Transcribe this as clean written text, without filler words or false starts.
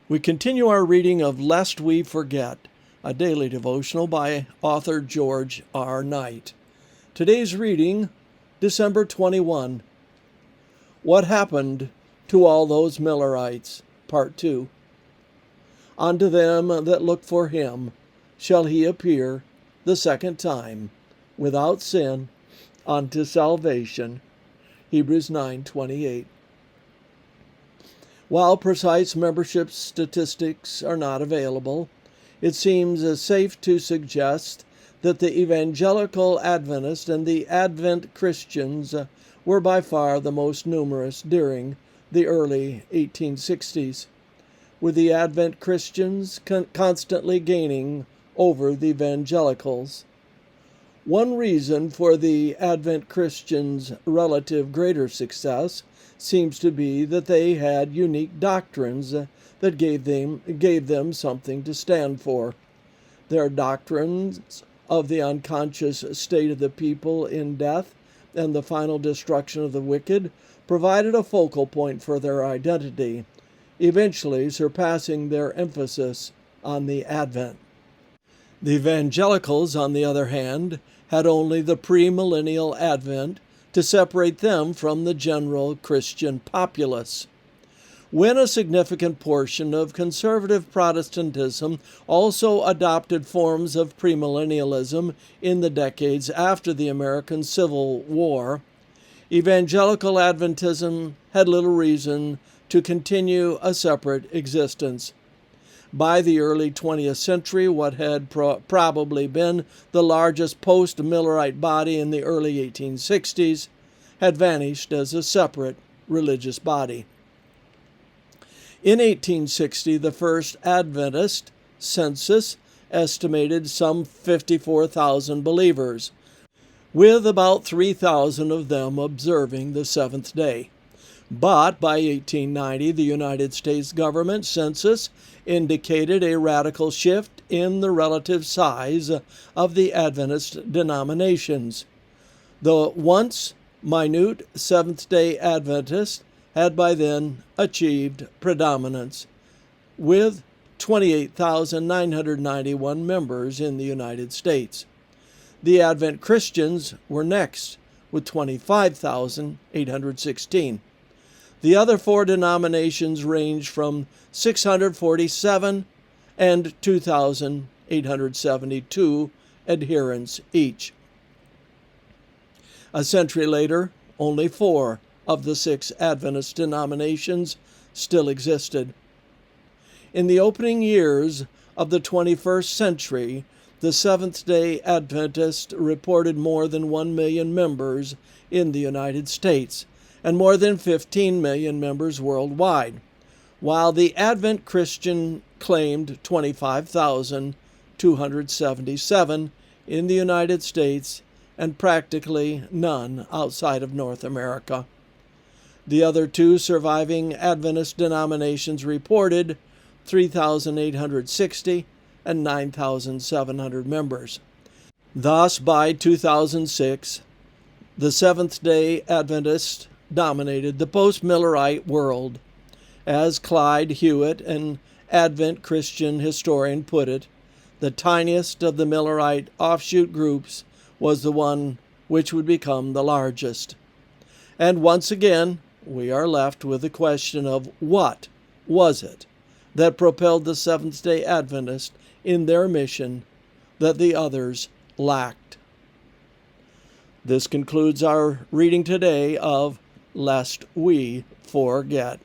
We continue our reading of Lest We Forget, a daily devotional by author George R. Knight. Today's reading, December 21. What Happened to All Those Millerites? Part 2. Unto them that look for him shall he appear the second time, without sin, unto salvation. Hebrews 9:28. While precise membership statistics are not available, it seems safe to suggest that the Evangelical Adventists and the Advent Christians were by far the most numerous during the early 1860s, with the Advent Christians constantly gaining over the Evangelicals. One reason for the Advent Christians' relative greater success seems to be that they had unique doctrines that gave them something to stand for. Their doctrines of the unconscious state of the people in death and the final destruction of the wicked provided a focal point for their identity, eventually surpassing their emphasis on the Advent. The Evangelicals, on the other hand, had only the premillennial Advent to separate them from the general Christian populace. When a significant portion of conservative Protestantism also adopted forms of premillennialism in the decades after the American Civil War, Evangelical Adventism had little reason to continue a separate existence. By the early 20th century, what had probably been the largest post-Millerite body in the early 1860s had vanished as a separate religious body. In 1860, the first Adventist census estimated some 54,000 believers, with about 3,000 of them observing the seventh day. But by 1890, the United States government census indicated a radical shift in the relative size of the Adventist denominations. The once minute Seventh-day Adventists had by then achieved predominance, with 28,991 members in the United States. The Advent Christians were next, with 25,816. The other four denominations range from 647 and 2,872 adherents each. A century later, only 4 of the 6 Adventist denominations still existed. In the opening years of the 21st century, the Seventh-day Adventists reported more than 1 million members in the United States and more than 15 million members worldwide, while the Advent Christian claimed 25,277 in the United States and practically none outside of North America. The other 2 surviving Adventist denominations reported 3,860 and 9,700 members. Thus, by 2006, the Seventh-day Adventists dominated the post-Millerite world. As Clyde Hewitt, an Advent Christian historian, put it, the tiniest of the Millerite offshoot groups was the one which would become the largest. And once again, we are left with the question of what was it that propelled the Seventh-day Adventists in their mission that the others lacked. This concludes our reading today of Lest We Forget.